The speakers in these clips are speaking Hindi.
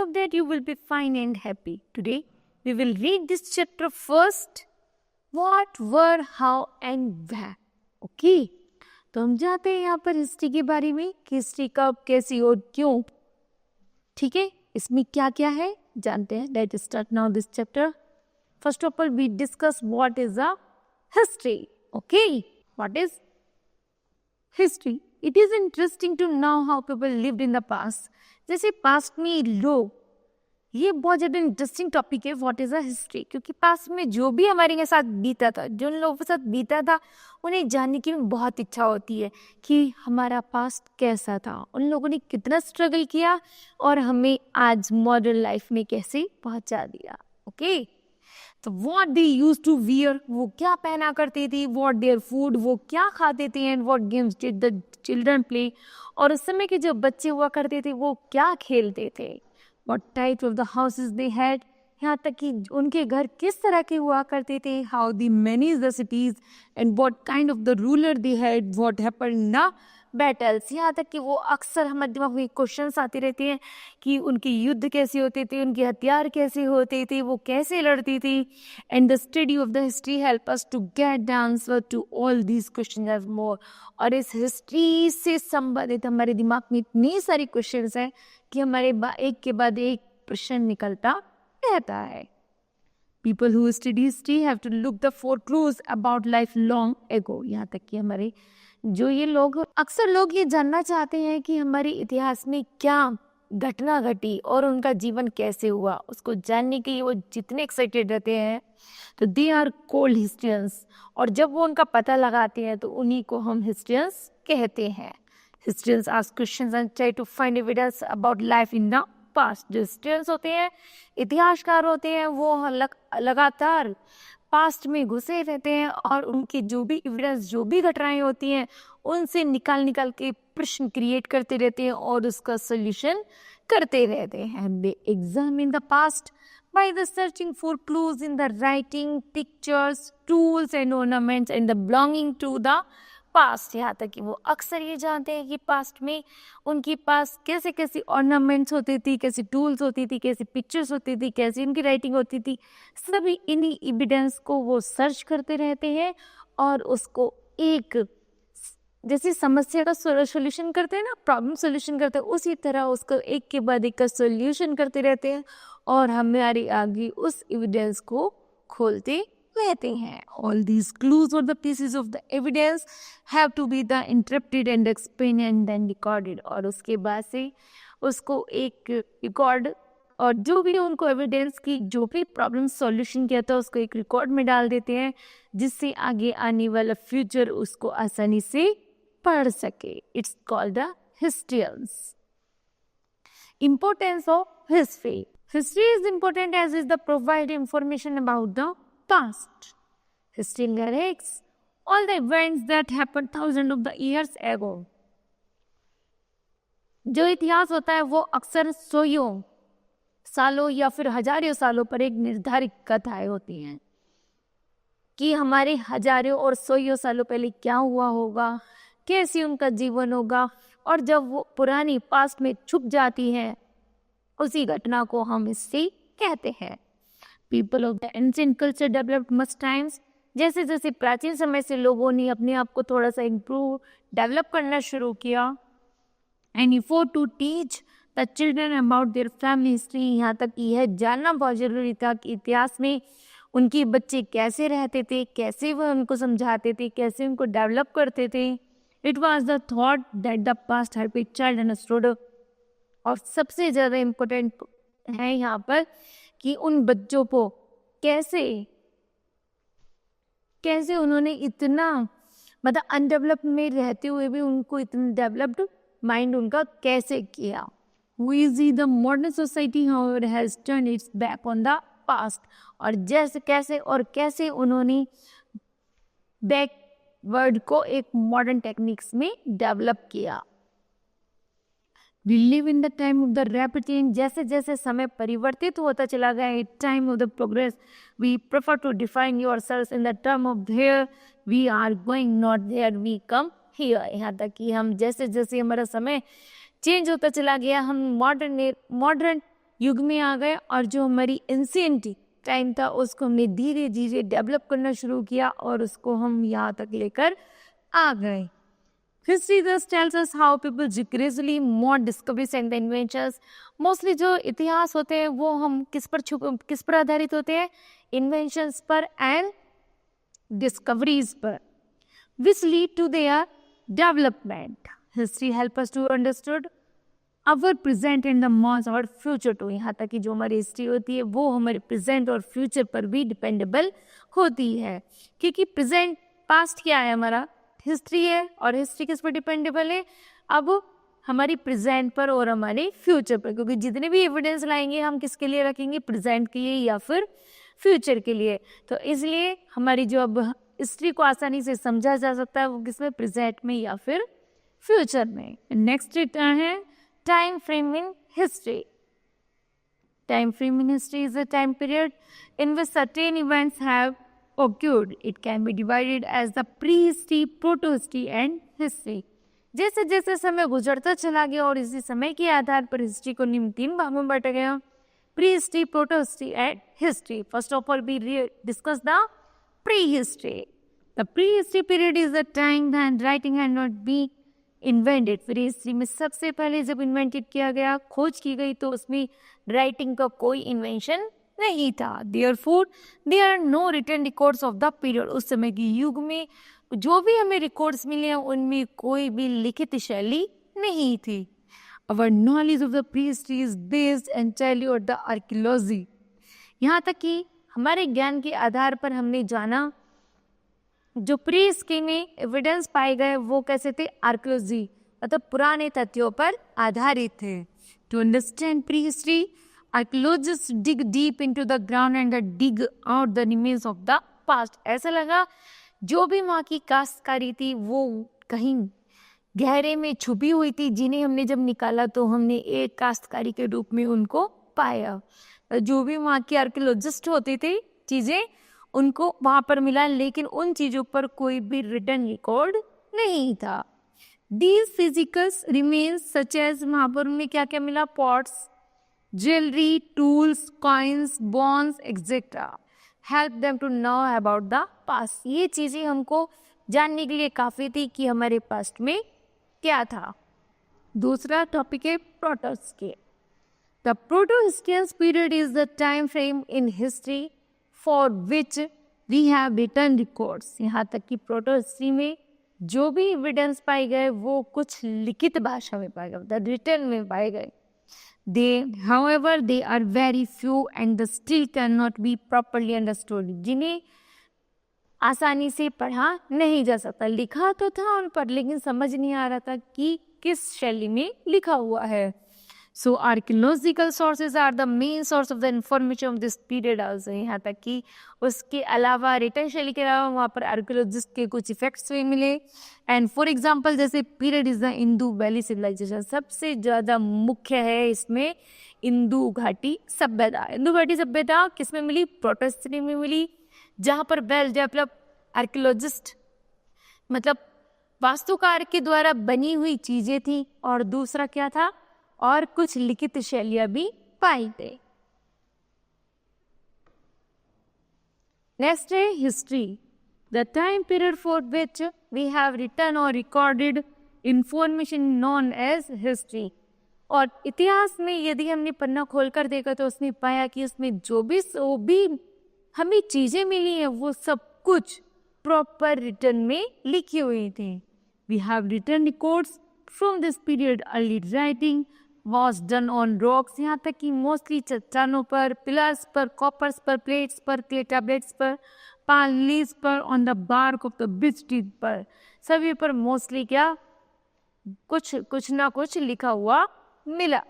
hope that you will be fine and happy. Today, we will read this chapter first. What, where, how and where. Okay. तो हम जाते हैं यहाँ पर हिस्ट्री के बारे में कि हिस्ट्री कब, कैसी और क्यों. ठीक है, इसमें क्या क्या है जानते हैं. Let's start now this chapter. First of all, we discuss what is a history. Okay, what is history? It is interesting to know how people lived in the past. जैसे पास्ट में लोग, ये बहुत ज़्यादा इंटरेस्टिंग टॉपिक है. व्हाट इज़ अ हिस्ट्री, क्योंकि पास्ट में जो भी हमारे साथ बीता था, जो उन लोगों के साथ बीता था, उन्हें जानने की बहुत इच्छा होती है कि हमारा पास्ट कैसा था, उन लोगों ने कितना स्ट्रगल किया और हमें आज मॉडर्न लाइफ में कैसे पहुंचा दिया. ओके, तो what they used to wear, वो क्या पहना करते थे, व्हाट देयर फूड, वो क्या खाते थे, and what games did the children play, और उस समय के जो बच्चे हुआ करते थे वो क्या खेलते थे. What type of the houses they had, यहाँ तक कि उनके घर किस तरह के हुआ करते थे. How the manage the cities and what kind of the ruler they had, what happened ना बैटल्स. यहाँ तक कि वो अक्सर हमारे दिमाग में क्वेश्चंस आते रहते हैं कि उनके युद्ध कैसे होते थे, उनके हथियार कैसे होते थे, वो कैसे लड़ती थी. And the study of the history help us to get the answer to all these question as more. और इस हिस्ट्री से संबंधित हमारे दिमाग में इतनी सारी क्वेश्चंस हैं कि हमारे एक के बाद एक प्रश्न निकलता रहता है. People who study history have to look the for clues about life long ago. यहाँ तक कि हमारे जो ये लोग, अक्सर लोग ये जानना चाहते हैं कि हमारे इतिहास में क्या घटना घटी और उनका जीवन कैसे हुआ. उसको जानने के लिए वो जितने एक्साइटेड रहते हैं, तो दे आर कॉल्ड हिस्ट्रियंस. और जब वो उनका पता लगाते हैं तो उन्हीं को हम हिस्ट्रियंस कहते हैं. Historians ask questions and try to find evidence about life in the past. जो हिस्ट्रियंस होते हैं, इतिहासकार होते हैं, वो लगातार पास्ट में घुसे रहते हैं और उनकी जो भी एविडेंस, जो भी घटनाएं होती हैं, उनसे निकाल के प्रश्न क्रिएट करते रहते हैं और उसका सोल्यूशन करते रहते हैं. They examine the past by the searching for clues in the writing, pictures, tools and ornaments and the belonging to the past. यहाँ तक कि वो अक्सर ये जानते हैं कि पास्ट में उनके पास कैसे कैसी ऑर्नामेंट्स होती थी, कैसी टूल्स होती थी, कैसी पिक्चर्स होती थी, कैसी उनकी राइटिंग होती थी. सभी इन्हीं एविडेंस को वो सर्च करते रहते हैं और उसको एक, जैसे समस्या का सोल्यूशन करते हैं ना, प्रॉब्लम सोल्यूशन करते हैं, उसी तरह उसको एक के बाद एक का सोल्यूशन करते रहते हैं और हमारे आगे उस एविडेंस को खोलते रहते हैं. All these clues or the pieces of the evidence have to be the interpreted and explained and then recorded. और उसके बाद से उसको एक रिकॉर्ड, और जो भी उनको एविडेंस की जो भी प्रॉब्लम सॉल्यूशन किया था उसको एक रिकॉर्ड में डाल देते हैं, जिससे आगे आने वाला फ्यूचर उसको आसानी से पढ़ सके. It's called the historians. Importance of history. History is important as it provides information about the past. History narrates all the events that happened thousands of the years ago. जो इतिहास होता है वो अक्सर सौयों सालों या फिर हजारों सालों पर एक निर्धारित कथाएं होती हैं कि हमारे हजारों और सौयों सालों पहले क्या हुआ होगा, कैसे उनका जीवन होगा. और जब वो पुरानी पास्ट में छुप जाती हैं, उसी घटना को हम हिस्ट्री कहते हैं. People of the ancient culture developed much times. जैसे जैसे प्राचीन समय से लोगों ने अपने आप को थोड़ा सा इम्प्रूव, डेवलप करना शुरू किया. And effort to teach the children about their family history. यहाँ तक कि यह जानना बहुत जरूरी था कि इतिहास में उनके बच्चे कैसे रहते थे, कैसे वह उनको समझाते थे, कैसे उनको डेवलप करते थे. It was the thought that the past help a child understood. और सबसे ज़्यादा इम्पोर्टेंट है यहाँ पर कि उन बच्चों को कैसे उन्होंने इतना, मतलब अनडेवलप्ड में रहते हुए भी उनको इतना डेवलप्ड माइंड उनका कैसे किया. We see the modern society however has turned its back on the past. और कैसे उन्होंने बैकवर्ड को एक मॉडर्न टेक्निक्स में डेवलप किया. We live in the time of the rapid change. जैसे जैसे समय परिवर्तित होता चला गया, time of the progress, we prefer to define yourselves in the term of here we are going, not there we come here. यहाँ तक कि हम जैसे जैसे हमारा समय चेंज होता चला गया, हम मॉडर्न युग में आ गए और जो हमारी एंशिएंट टाइम था उसको हमने धीरे धीरे डेवलप करना शुरू किया और उसको हम यहाँ तक लेकर आ गए. History thus tells us how people gradually more discoveries and the inventions. Mostly जो इतिहास होते हैं वो हम किस पर आधारित होते हैं? Inventions पर and discoveries पर, which lead to their development. History help us to understand our present and the most our future too. यहाँ तक कि जो हमारी हिस्ट्री होती है वो हमारे प्रेजेंट और फ्यूचर पर भी डिपेंडेबल होती है, क्योंकि प्रेजेंट पास्ट क्या है हमारा? हिस्ट्री है, और हिस्ट्री किस पर डिपेंडेबल है? अब हमारी प्रेजेंट पर और हमारे फ्यूचर पर, क्योंकि जितने भी एविडेंस लाएंगे हम किसके लिए रखेंगे? प्रेजेंट के लिए या फिर फ्यूचर के लिए. तो इसलिए हमारी जो अब हिस्ट्री को आसानी से समझा जा सकता है वो किसमें? प्रेजेंट में या फिर फ्यूचर में. नेक्स्ट क्या है? Time frame in history. Time frame in history is a time period in which certain events have occurred. It can be divided as the prehistory, protohistory and history. जैसे जैसे समय गुजरता चला गया और इसी समय के आधार पर हिस्ट्री को निम्न 3 भागों में बांटा गया: prehistory, protohistory and history. First of all, we discuss the prehistory. The prehistory period is the time when writing had not been invented. फिर हिस्ट्री में सबसे पहले जब इन्वेंटेड किया गया, खोज की गई, तो उसमें राइटिंग का कोई इन्वेंशन नहीं था. Therefore there are no written records of the period. उस समय के युग में जो भी हमें रिकॉर्ड्स मिले हैं उनमें कोई भी लिखित शैली नहीं थी. अवर knowledge of the pre history is based entirely on the archaeology. यहाँ तक कि हमारे ज्ञान के आधार पर हमने जाना जो प्री हिस्ट्री में एविडेंस पाए गए वो कैसे थे? आर्कियोलॉजी, मतलब पुराने तथ्यों पर आधारित थे. To understand prehistory, archaeologist dig deep into the ground and dig out the remains of the past. ऐसा लगा जो भी वहाँ की काश्तकारी थी वो कहीं गहरे में छुपी हुई थी, जिन्हें हमने जब निकाला तो हमने एक काश्तकारी के रूप में उनको पाया. जो भी वहाँ के आर्कियोलॉजिस्ट होते थे चीज़ें उनको वहाँ पर मिला, लेकिन उन चीज़ों पर कोई भी रिटन रिकॉर्ड नहीं था. These physicals remains such as वहाँ पर उन्हें क्या क्या मिला? Pots, jewellery, tools, coins, bones etcetera help them to know about the past. ये चीज़ें हमको जानने के लिए काफ़ी थी कि हमारे पास्ट में क्या था. दूसरा टॉपिक है protohistory. The protohistorian period is the time frame in history for which we have written records. यहाँ तक कि प्रोटोहिस्ट्री में जो भी एविडेंस पाए गए वो कुछ लिखित भाषा में पाए गए, रिटन में पाए गए. They however they are very few and the still can not be properly understood. जिन्हें आसानी से पढ़ा नहीं जा सकता. लिखा तो था उन पर लेकिन समझ नहीं आ रहा था कि किस शैली में लिखा हुआ है. So archaeological sources are the main source of the information of this period also. यहाँ तक कि उसके अलावा रिटन शैली के अलावा वहाँ पर आर्कियोलॉजिस्ट के कुछ इफेक्ट्स भी मिले. एंड फॉर एग्जांपल जैसे period is the Indus valley civilisation. सबसे ज़्यादा मुख्य है इसमें इंदू घाटी सभ्यता. इंदू घाटी सभ्यता किस में मिली? प्रोटोहिस्ट्री में मिली, जहाँ पर वेल डेवलप आर्कियोलॉजिस्ट मतलब वास्तुकार के द्वारा बनी हुई चीज़ें थी. और दूसरा क्या था? और कुछ लिखित शैलियां भी पाई गई. नेक्स्ट है history. The time period for which we have written or recorded information known as history. और इतिहास में यदि हमने पन्ना खोलकर देखा तो उसने पाया कि उसमें जो भी हमें चीजें मिली हैं वो सब कुछ प्रॉपर रिटन में लिखी हुई थी. We have written records from this period. Early writing was done on rocks. यहाँ तक कि मोस्टली चट्टानों पर, पिलर्स पर, कॉपर्स पर, प्लेट्स पर, क्ले टैबलेट्स पर, पाम लीव्स पर, on the bark of the beech tree पर, सभी पर मोस्टली क्या कुछ ना कुछ लिखा हुआ मिला.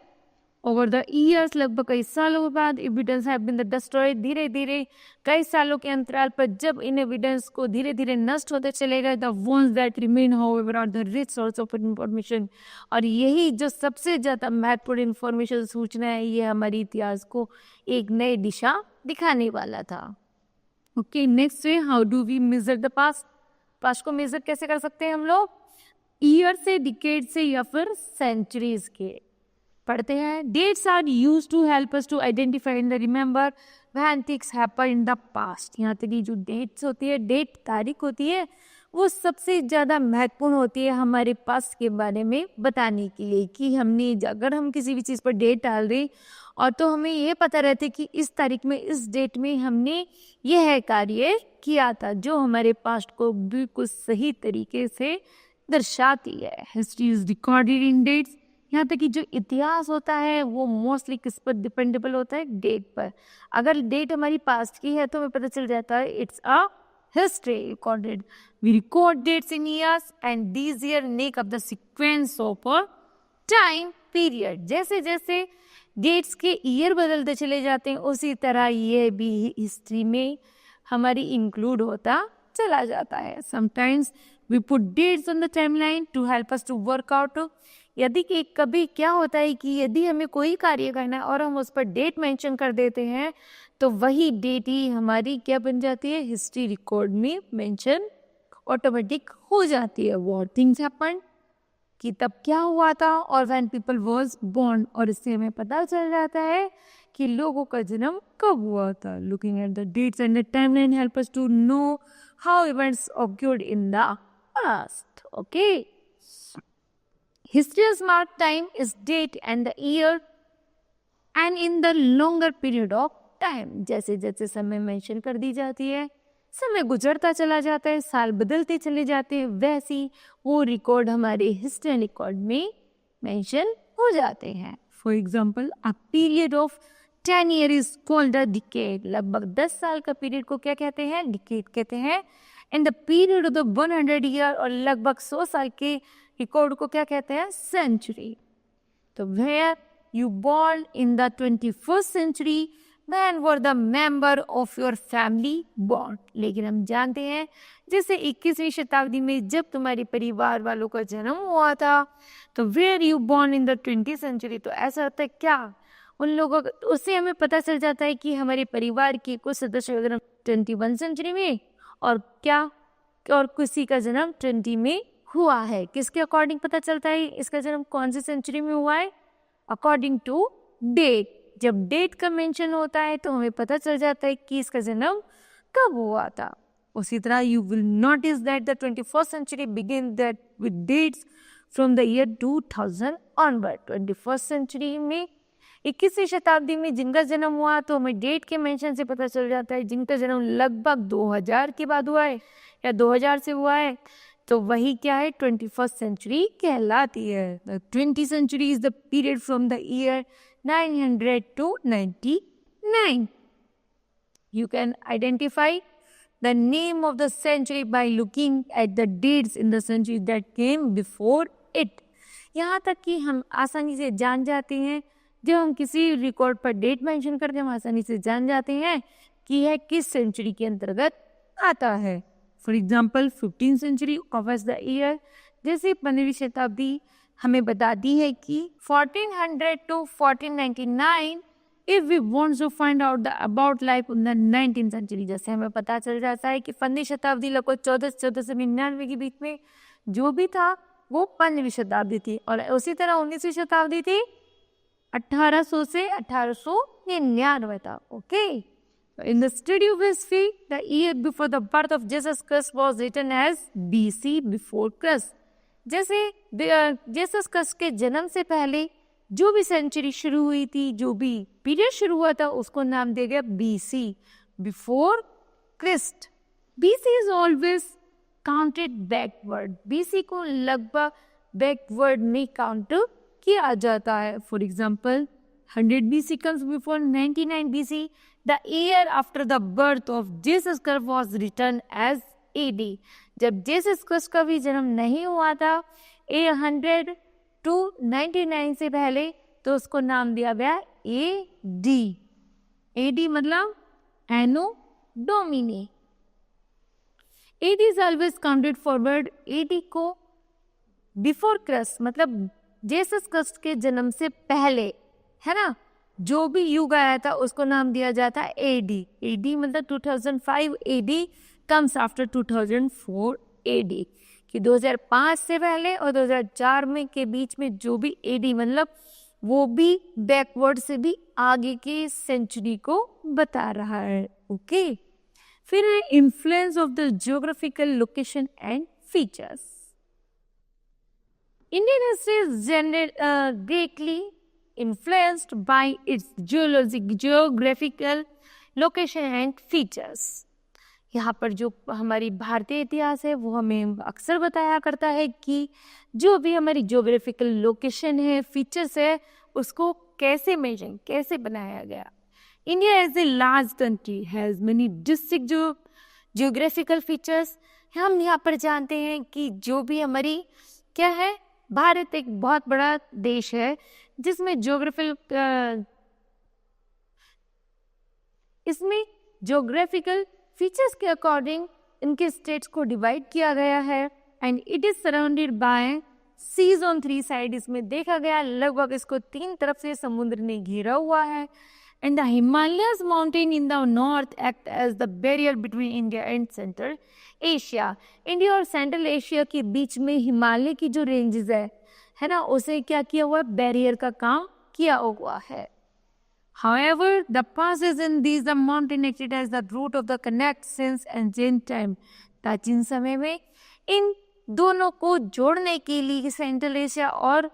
ओवर द ईयर्स लगभग कई सालों के बाद एविडेंस हैव बीन डिस्ट्रॉयड. धीरे धीरे कई सालों के अंतराल पर जब इन एविडेंस को धीरे धीरे नष्ट होते चले गए, the ones that remain however are the rich source of information. और यही जो सबसे ज़्यादा महत्वपूर्ण इंफॉर्मेशन सूचना है, ये हमारे इतिहास को एक नई दिशा दिखाने वाला था. ओके, नेक्स्ट है how do we measure the past. Past को मेजर कैसे कर सकते हैं हम लोग? ईयर से, डिकेड से या फिर सेंचुरीज के. पढ़ते हैं। Dates are used to help us to identify and remember when things happen in the past. यहाँ तक की जो डेट्स होती है, डेट तारीख होती है, वो सबसे ज़्यादा महत्वपूर्ण होती है हमारे पास्ट के बारे में बताने के लिए कि हमने अगर हम किसी भी चीज़ पर डेट डाल रहे और तो हमें ये पता रहता है कि इस तारीख में इस डेट में हमने यह कार्य किया था, जो हमारे पास्ट को बिल्कुल सही तरीके से दर्शाती है। History is recorded in dates. यहाँ तक कि जो इतिहास होता है वो मोस्टली किस पर डिपेंडेबल होता है, डेट पर। अगर डेट हमारी पास्ट की है तो हमें पता चल जाता है it's a history recorded. We record dates in years and these years make up the sequence of a time period. जैसे जैसे डेट्स के ईयर बदलते चले जाते हैं उसी तरह ये भी हिस्ट्री में हमारी इंक्लूड होता चला जाता है। Sometimes we put dates on the timeline to help us to work out. यदि कि कभी क्या होता है कि यदि हमें कोई कार्य करना है और हम उस पर डेट मेंशन कर देते हैं तो वही डेट ही हमारी क्या बन जाती है, हिस्ट्री रिकॉर्ड में मेंशन ऑटोमेटिक हो जाती है। व्हाट थिंग्स हैपन, कि तब क्या हुआ था, और व्हेन पीपल वाज बोर्न, और इससे हमें पता चल जाता है कि लोगों का जन्म कब हुआ था। Looking at the dates and the timeline help us to know how events occurred in the past. Okay, history's mark time is date and the year and in the longer period of time. जैसे जैसे समय मेंशन कर दी जाती है, समय गुजरता चला जाता है, साल बदलते चले जाते हैं, वैसी वो रिकॉर्ड हमारे हिस्ट्री रिकॉर्ड में मेंशन हो जाते हैं। For example, a period of 10 year is called a decade. लगभग 10 साल का पीरियड को क्या कहते हैं, डिकेड कहते हैं। And the period of the 100 year, और लगभग 100 साल के रिकॉर्ड को क्या कहते हैं, सेंचुरी। तो were you born in the 21st century, man were the member of your family born. लेकिन हम जानते हैं जैसे 21वीं शताब्दी में जब तुम्हारे परिवार वालों का जन्म हुआ था, तो were you born in the 20th century, तो ऐसा होता है क्या उन लोगों का, उससे हमें पता चल जाता है कि हमारे परिवार के कुछ सदस्य का जन्म 21 सेंचुरी में और क्या, और किसी का जन्म 20 में हुआ है। किसके अकॉर्डिंग पता चलता है इसका जन्म कौन सी सेंचुरी में हुआ है, अकॉर्डिंग टू डेट। जब डेट का मेंशन होता है तो हमें पता चल जाता है कि इसका जन्म कब हुआ था। उसी तरह you will notice that the 21st century begin that with dates from the year 2000 onward. 21st century में 21वीं शताब्दी में जिनका जन्म हुआ तो हमें डेट के मेंशन से पता चल जाता है जिनका जन्म लगभग 2000 के बाद हुआ है या 2000 से हुआ है, तो वही क्या है, 21st सेंचुरी कहलाती है। The 20th century is the period from the year 900 to 99. You can identify the name of the century by looking at the dates in the century that came before it. यहाँ तक कि हम आसानी से जान जाते हैं, जब हम किसी रिकॉर्ड पर डेट मेंशन करते हैं हम आसानी से जान जाते हैं कि यह किस सेंचुरी के अंतर्गत आता है। For example 15th century covers the year, जैसे 15वीं शताब्दी हमें बताती है कि 1400 to 1499 if we want to find out the about life in the 19th century। जैसे हमें पता चल जाता है कि 15वीं शताब्दी लगभग 1400 से 99 के बीच में जो भी था वो 15वीं शताब्दी थी, और उसी तरह 19वीं शताब्दी थी 1800 से 1899 था। Okay, in the study of history, the year before the birth of Jesus Christ was written as BC, before Christ। जैसे जीसस क्राइस्ट के जन्म से पहले जो भी सेंचुरी शुरू हुई थी, जो भी पीरियड शुरू हुआ था, उसको नाम दिया गया BC, before Christ. BC is always counted backward. BC को लगभग बैकवर्ड में काउंट किया जाता है। For example 100 BC comes before 99 BC. The year after the birth of Jesus Christ was written as AD। जब जीसस क्राइस्ट का भी जन्म नहीं हुआ था 100 to 99 से पहले, तो उसको नाम दिया गया AD। AD मतलब anno domini. AD is always counted forward। AD को बिफोर क्राइस्ट मतलब जीसस क्राइस्ट के जन्म से पहले, है ना, जो भी युग आया था उसको नाम दिया जाता है AD। AD मतलब 2005 AD comes after 2004 AD, कि 2005 से पहले और 2004 में के बीच में जो भी AD मतलब वो भी बैकवर्ड से भी आगे के सेंचुरी को बता रहा है. ओके, फिर है influence of the geographical location and features. Indian history is greatly influenced by its geographical location and features. यहाँ पर जो हमारी भारतीय इतिहास है वो हमें अक्सर बताया करता है कि जो भी हमारी जियोग्राफिकल लोकेशन है, फीचर्स है, उसको कैसे मेजर, कैसे बनाया गया. India as a large country has many district geographical features. हम यहाँ पर जानते हैं कि जो भी हमारी क्या है, भारत एक बहुत बड़ा देश है जिसमें इसमें जियोग्राफिकल फीचर्स के अकॉर्डिंग इनके स्टेट्स को डिवाइड किया गया है. And it is surrounded by seas on 3 side. इसमें देखा गया लगभग इसको 3 तरफ से समुद्र ने घेरा हुआ है. And the Himalayas mountain in the north act as the barrier between India and central Asia. India और सेंट्रल एशिया के बीच में हिमालय की जो रेंजेस है ना, उसे क्या किया हुआ है, बैरियर का काम किया हुआ है. However, the passes in these the mountain acted as the route of the connect since ancient time. प्राचीन समय में इन दोनों को जोड़ने के लिए, सेंट्रल एशिया और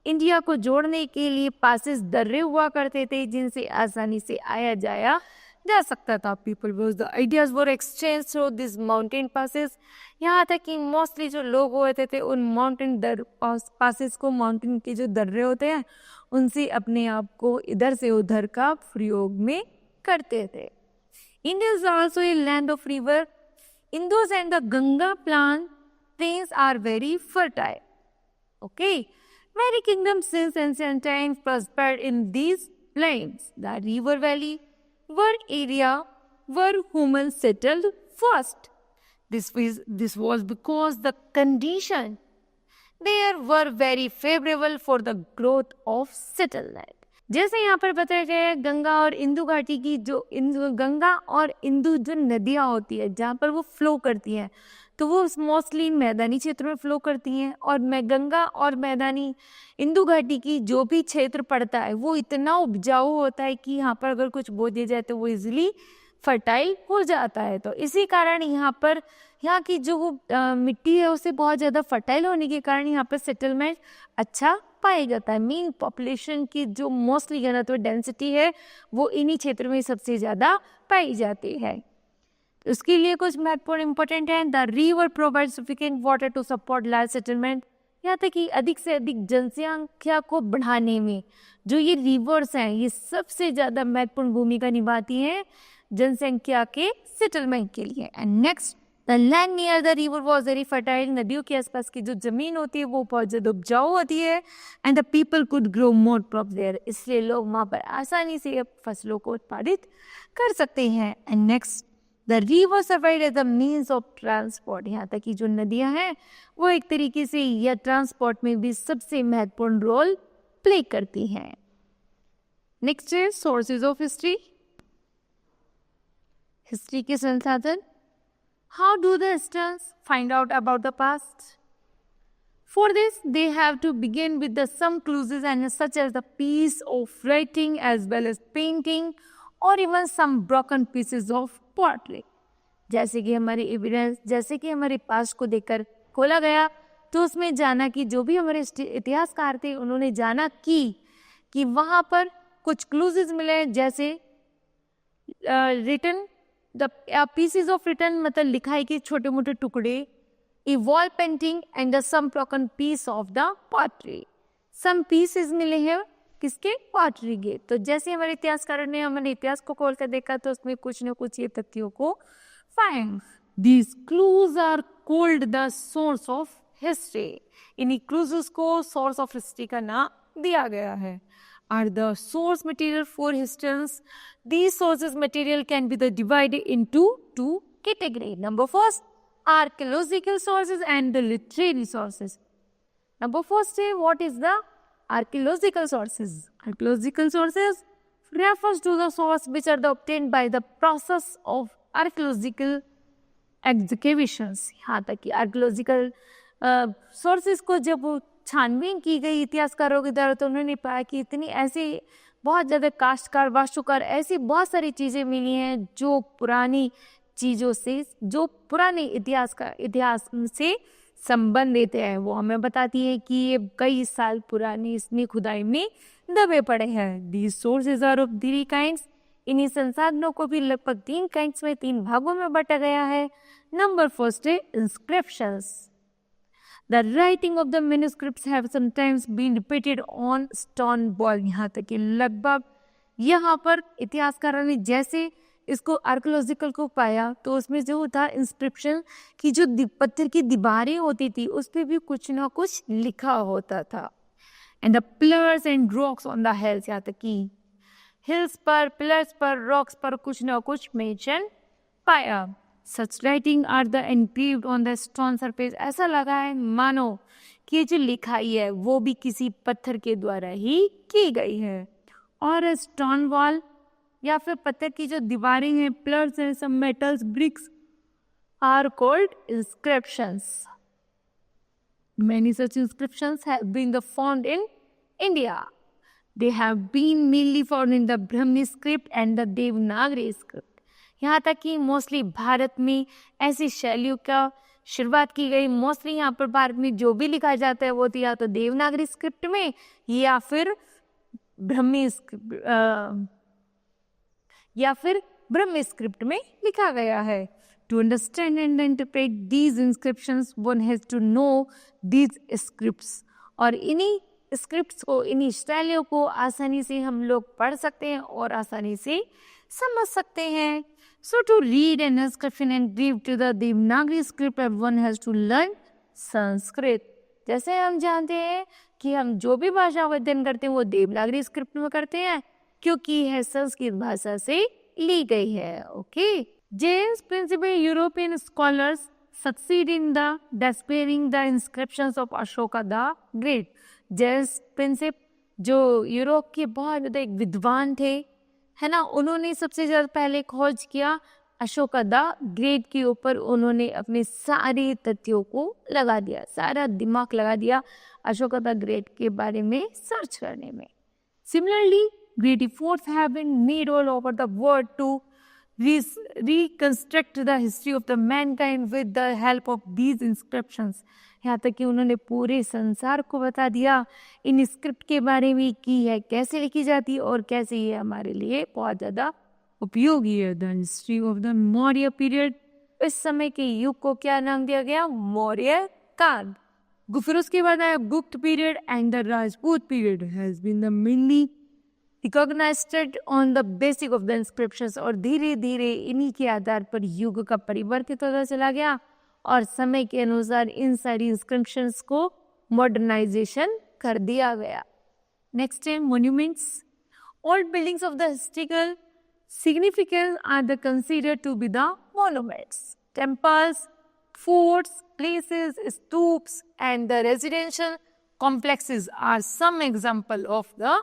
इंडिया को जोड़ने के लिए पासेस दर्रे हुआ करते थे जिनसे आसानी से आया जाया जा सकता था. People was the ideas were exchange through this mountain passes. यहाँ तक कि मोस्टली जो लोग होते थे उन माउंटेन पासेस को, माउंटेन के जो दर्रे होते हैं उनसे अपने आप को इधर से उधर का प्रयोग में करते थे. India is also a land of river. Indus and the Ganga plains are very fertile. Okay, many kingdoms since ancient times prospered in these plains. The river valley were area where humans settled first. This was because the condition there were very favorable for the growth of settlement. जैसे यहाँ पर बताया गया है गंगा और इंदु घाटी की, जो गंगा और इंदु जो नदियाँ होती है जहाँ पर वो फ्लो करती हैं, तो वो मोस्टली मैदानी क्षेत्र में फ्लो करती हैं. और गंगा और मैदानी इंदु घाटी की जो भी क्षेत्र पड़ता है वो इतना उपजाऊ होता है कि यहाँ पर अगर कुछ बो दिया जाए तो वो इजीली फर्टाइल हो जाता है. तो इसी कारण यहाँ की जो मिट्टी है उसे बहुत ज़्यादा फर्टाइल होने के कारण यहाँ पर सेटलमेंट अच्छा पाया जाता है. मेन पॉपुलेशन की जो मोस्टली घनत्व डेंसिटी है वो इन्हीं क्षेत्र में सबसे ज़्यादा पाई जाती है. उसके लिए कुछ महत्वपूर्ण इंपॉर्टेंट है. The river provide sufficient water to support large settlement. यहाँ तक कि अधिक से अधिक जनसंख्या को बढ़ाने में जो ये रिवर्स हैं ये सबसे ज़्यादा महत्वपूर्ण भूमिका निभाती हैं जनसंख्या के सेटलमेंट के लिए. And next, the land near the river was very fertile. नदियों के आसपास की जो जमीन होती है वो बहुत ज़्यादा उपजाऊ होती है. And the people could grow more crop there. इसलिए लोग वहाँ पर आसानी से फसलों को उत्पादित कर सकते हैं. And next, the river survive as the means of transport. यहाँ तक कि जो नदियाँ हैं वो एक तरीके से या ट्रांसपोर्ट में भी सबसे महत्वपूर्ण रोल प्ले करती हैं. नेक्स्ट है सोर्सेज ऑफ हिस्ट्री. हिस्ट्री के संसाधन. How do the historians find out about the past? For this, they have to begin with some clues and such as the piece of writing as well as painting or even some broken pieces of pottery. जैसे कि हमारे एविडेंस, जैसे कि हमारे पास्ट को देखकर खोला गया तो उसमें जाना कि जो भी हमारे इतिहासकार थे उन्होंने जाना कि वहाँ पर कुछ क्लूजेस मिले, जैसे written the pieces of written मतलब लिखाई के छोटे मोटे टुकड़े, a wall painting and the some broken piece of the pottery. Some pieces मिले हैं किसके, पॉटरी के. तो जैसे हमारे इतिहासकारों ने हमारे इतिहास को खोल कर देखा तो उसमें कुछ न कुछ ये तथ्यों को find. These clues are called the source of history. इन्हीं क्लूज को सोर्स ऑफ हिस्ट्री का नाम दिया गया है. Are the source material for historians. These sources material can be divided into 2 categories. Number first, archaeological sources and the literary sources. Number first, what is the archaeological sources? Archaeological sources refers to the source which are obtained by the process of archaeological excavations. यहाँ तक कि archaeological sources को जब छानबीन की गई इतिहासकारों के द्वारा तो उन्होंने पाया कि इतनी ऐसी बहुत ज़्यादा काश्तकार, वास्तुकार, ऐसी बहुत सारी चीज़ें मिली हैं जो पुरानी चीज़ों से, जो पुराने इतिहास से संबंधित है। वो हमें बताती है कि ये कई साल पुरानी इसमें खुदाई में दबे पड़े हैं। These sources are of 3 kinds. इन्हीं संसाधनों को भी लगभग 3 काइंड्स में, 3 भागों में बांटा गया है। नंबर फर्स्ट है inscriptions. The writing of the manuscripts have sometimes been repeated on stone wall। यहाँ तक कि लगभग यहाँ पर इतिहासकारों ने जैसे इसको आर्कोलॉजिकल को पाया तो उसमें जो था इंस्क्रिप्शन की जो पत्थर की दीवारें होती थी उस पर भी कुछ ना कुछ लिखा होता था। And the pillars and rocks on the hills, यहाँ तक कि हिल्स पर, पिलर्स पर, रॉक्स पर कुछ ना कुछ मेंशन पाया। Such writing are the engraved on the stone surface. ऐसा लगा है मानो कि ये जो लिखाई है वो भी किसी पत्थर के द्वारा ही की गई है। और स्टोन वॉल या फिर पत्थर की जो दीवारें हैं, पिलर्स हैं, some metals, bricks are called inscriptions. Many such inscriptions have been found in India. They have been mainly found in the Brahmi script and the Devanagari script. यहाँ तक कि मोस्टली भारत में ऐसी शैलियों का शुरुआत की गई। मोस्टली यहाँ पर भारत में जो भी लिखा जाता है वो या तो देवनागरी स्क्रिप्ट में या फिर ब्रह्मी स्क्रिप्ट में लिखा गया है। To understand and interpret these inscriptions, one has to know these scripts। और इन्हीं स्क्रिप्ट्स को, इन्हीं शैलियों को आसानी से हम लोग पढ़ सकते हैं और आसानी से समझ सकते हैं। So to read an inscription and read to the Devanagari script, one has to learn Sanskrit। जैसे हम जानते हैं कि हम जो भी भाषा का अध्ययन करते हैं वो देवनागरी स्क्रिप्ट में करते हैं क्योंकि यह संस्कृत भाषा से ली गई है। Okay. James principal European scholars succeed in the deciphering the inscriptions of Ashoka the Great। James Prinsep जो यूरोप के बहुत ज़्यादा एक विद्वान थे, है ना, उन्होंने सबसे ज़्यादा पहले खोज किया अशोका द ग्रेट के ऊपर। उन्होंने अपने सारे तथ्यों को लगा दिया, सारा दिमाग लगा दिया अशोका द ग्रेट के बारे में सर्च करने में। Similarly, great efforts have been made all over the world to reconstruct the history of the mankind with the help of these inscriptions। यहाँ तक कि उन्होंने पूरे संसार को बता दिया इन स्क्रिप्ट के बारे में कि है कैसे लिखी जाती है और कैसे ये हमारे लिए बहुत ज़्यादा उपयोगी है। The history of the Maurya period, इस समय के युग को क्या नाम दिया गया? मौर्य काल। फिर उसके बाद आया Gupta period and the Rajput period has been the mainly recognised on the basic of the inscriptions. और धीरे धीरे इन्हीं के आधार पर युग का परिवर्तित होता चला गया और समय के अनुसार इन सारी इंस्क्रिप्शंस को मॉडर्नाइजेशन कर दिया गया। नेक्स्ट है monuments. Old buildings of the historical significance are the considered to be the monuments. Temples, forts, places, stoops, and the residential complexes are some example of the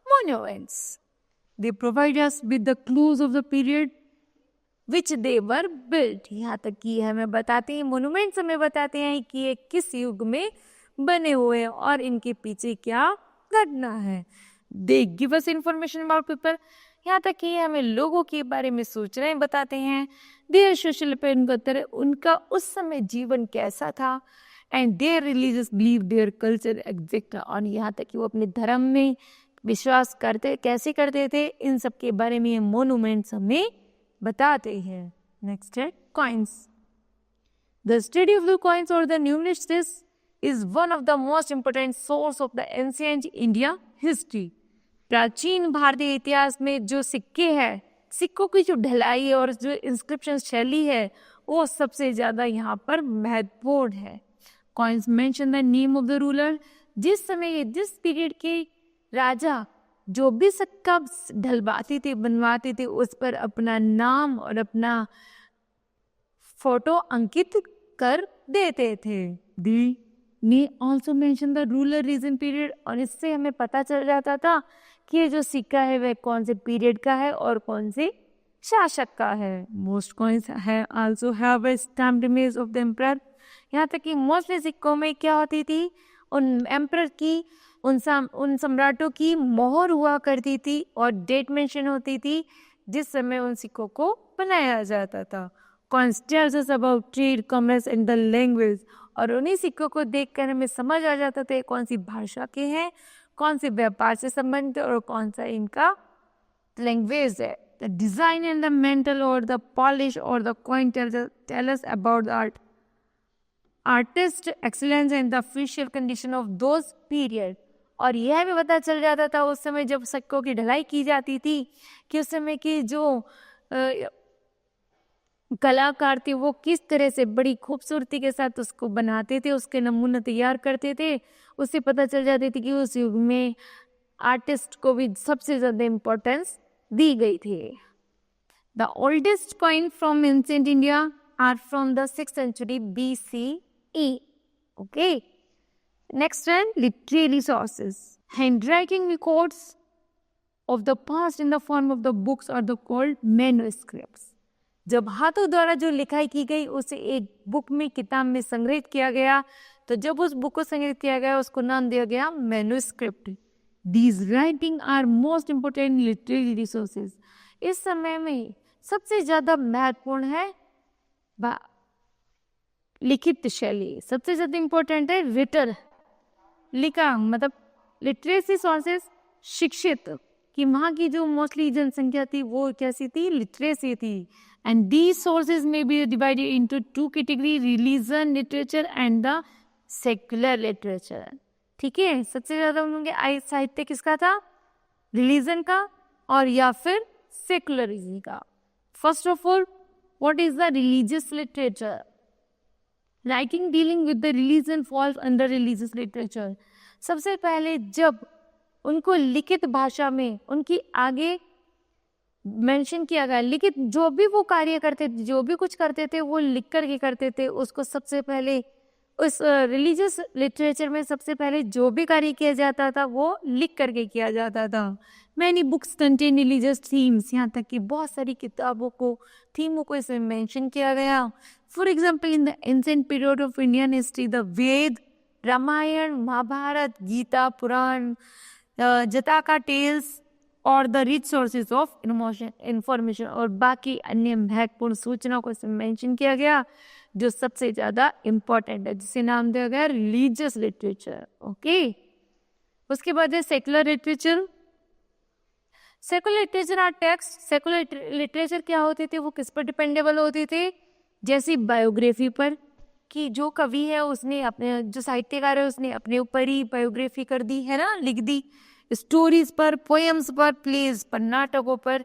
monuments. They provide us with the clues of the period which they were built। यहाँ तक कि हमें बताते हैं, monuments हमें बताते हैं कि ये किस युग में बने हुए हैं और इनके पीछे क्या घटना है। They give us information about people। यहाँ तक कि हमें लोगों के बारे में सोचना बताते हैं। देयर सोशल उनका उस समय जीवन कैसा था and there religious believe, their culture exist. और यहाँ तक कि वो अपने धर्म में विश्वास करते कैसे करते थे, इन सब के बारे में मोनूमेंट्स हमें बताते हैं। नेक्स्ट है coins. The study of the coins or the numismatics is one of the most important source of the ancient India history. प्राचीन भारतीय इतिहास में जो सिक्के हैं, सिक्कों की जो ढलाई और जो इंस्क्रिप्शन शैली है वो सबसे ज़्यादा यहाँ पर महत्वपूर्ण है। Coins mention the name of the ruler. जिस समय जिस पीरियड के राजा जो भी सिक्का ढलवाते थे, बनवाते थे, उस पर अपना नाम और अपना फोटो अंकित कर देते थे। दी ने also mention the ruler region period. और इससे हमें पता चल जाता था कि ये जो सिक्का है वह कौन से पीरियड का है और कौन से शासक का है। मोस्ट कॉइन्स है also have a stamped image of the emperor. यहाँ तक कि मोस्टली सिक्कों में क्या होती थी, उन एम्परर की, उन सम्राटों की मोहर हुआ करती थी और डेट मेंशन होती थी जिस समय उन सिक्कों को बनाया जाता था। Constance about trade, commerce and the language, और उन्हीं सिक्कों को देखकर हमें समझ आ जाता था कौन सी भाषा के हैं, कौन से व्यापार से संबंधित और कौन सा इनका लैंग्वेज है। The design and the mental और द पॉलिश और the coin tell us about the artist excellence and the facial condition of those period. और यह भी पता चल जाता था उस समय जब सिक्कों की ढलाई की जाती थी कि उस समय की जो कलाकार थे वो किस तरह से बड़ी खूबसूरती के साथ उसको बनाते थे, उसके नमूने तैयार करते थे। उससे पता चल जाती थी कि उस युग में आर्टिस्ट को भी सबसे ज़्यादा इम्पोर्टेंस दी गई थी। The oldest coin from ancient India are from the 6th century BCE. Okay. Next one, literary sources. Handwriting records of the past in the form of the books are the called manuscripts. जब हाथों द्वारा जो लिखाई की गई उसे एक बुक में, किताब में संग्रहित किया गया, तो जब उस बुक को संग्रहित किया गया उसको नाम दिया गया manuscript. These writing are most important literary resources. इस समय में सबसे ज़्यादा महत्वपूर्ण है लिखित शैली, सबसे ज़्यादा इम्पोर्टेंट है रिटन, लिखा, मतलब लिटरेसी सोर्सेस, शिक्षित, कि वहाँ की जो मोस्टली जनसंख्या थी वो कैसी थी, लिटरेसी थी। एंड दीज सोर्सेज में be divided into 2 category, religion literature and the secular literature. ठीक है, सबसे ज़्यादा उनके साहित्य किसका था, रिलीजन का और या फिर सेक्युलरिज्म का। First of all, what is the religious literature? Writing dealing with the religion falls under religious literature. सबसे पहले जब उनको लिखित भाषा में उनकी आगे मेंशन किया गया, लिखित जो भी वो कार्य करते थे, जो भी कुछ करते थे वो लिख करके करते थे, उसको सबसे पहले उस रिलीजियस लिटरेचर में सबसे पहले जो भी कार्य किया जाता था वो लिख करके किया जाता था। Many books contain religious themes, यहाँ तक कि बहुत सारी किताबों को, थीमों को इसमें मेंशन किया गया। For example, in the ancient period of Indian history, the Veda, Ramayana, Mahabharata, Gita, Purana, Jataka tales are the rich sources of information, और बाकी अन्य महत्वपूर्ण सूचनाओं को इसमें मेंशन किया गया जो सबसे ज़्यादा इम्पोर्टेंट है, जिसे नाम दिया गया रिलीजियस लिटरेचर। ओके, उसके बाद है secular literature. Secular literature or text. Secular literature क्या होते थे, वो किस पर डिपेंडेबल होते थे, जैसी बायोग्राफी पर, कि जो कवि है उसने अपने, जो साहित्यकार है उसने अपने ऊपर ही बायोग्राफी कर दी है ना, लिख दी, स्टोरीज पर, पोएम्स पर, प्लेज पर, नाटकों पर,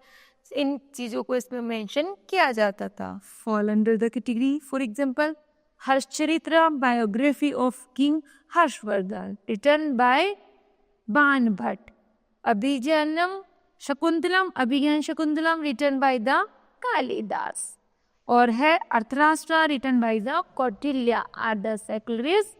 इन चीज़ों को इसमें मेंशन किया जाता था। Fall under the category, for example, Harshacharita, biography of king Harshavardhana, written by Bana Bhatta. Abhijnanam Shakuntalam, Abhijnana Shakuntalam, written by the Kalidasa. और है Arthashastra, written by the Kautilya, are the secularist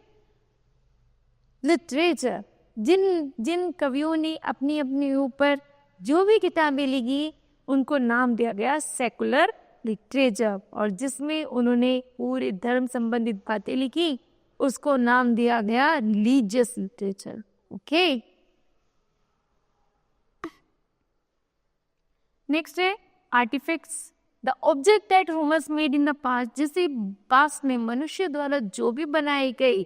literature. जिन कवियों ने अपनी अपने ऊपर जो भी किताबें लिखी उनको नाम दिया गया सेकुलर लिटरेचर, और जिसमें उन्होंने पूरे धर्म संबंधित बातें लिखी उसको नाम दिया गया रिलीजियस लिटरेचर। ओके, नेक्स्ट है artifacts, the object that humans made in the past. जैसे पास्ट में मनुष्य द्वारा जो भी बनाई गई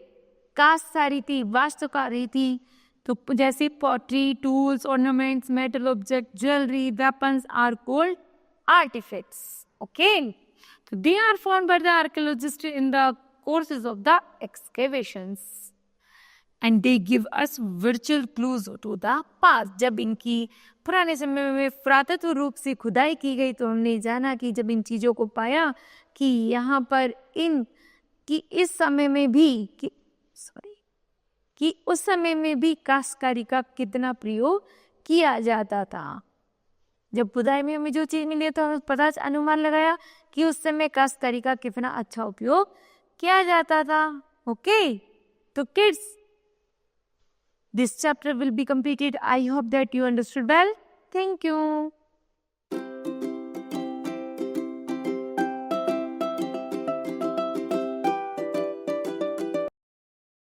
काश्तकारी थी, वास्तुकारी थी, तो जैसे pottery, tools, ornaments, metal object, jewellery, weapons are called artefacts. Okay, तो they are found by the archaeologist in the courses of the excavations and they give us virtual clues to the past. जब इनकी पुराने समय में पुरातत्व रूप से खुदाई की गई तो हमने जाना कि जब इन चीज़ों को पाया कि यहाँ पर इस समय में भी कि उस समय में भी काश्तकारी का कितना प्रयोग किया जाता था। जब खुदाई में हमें जो चीज़ मिली तो हमें पता अनुमान लगाया कि उस समय काश्तकारी का कितना अच्छा उपयोग किया जाता था। ओके, तो kids, this chapter will be completed. I hope that you understood well. Thank you.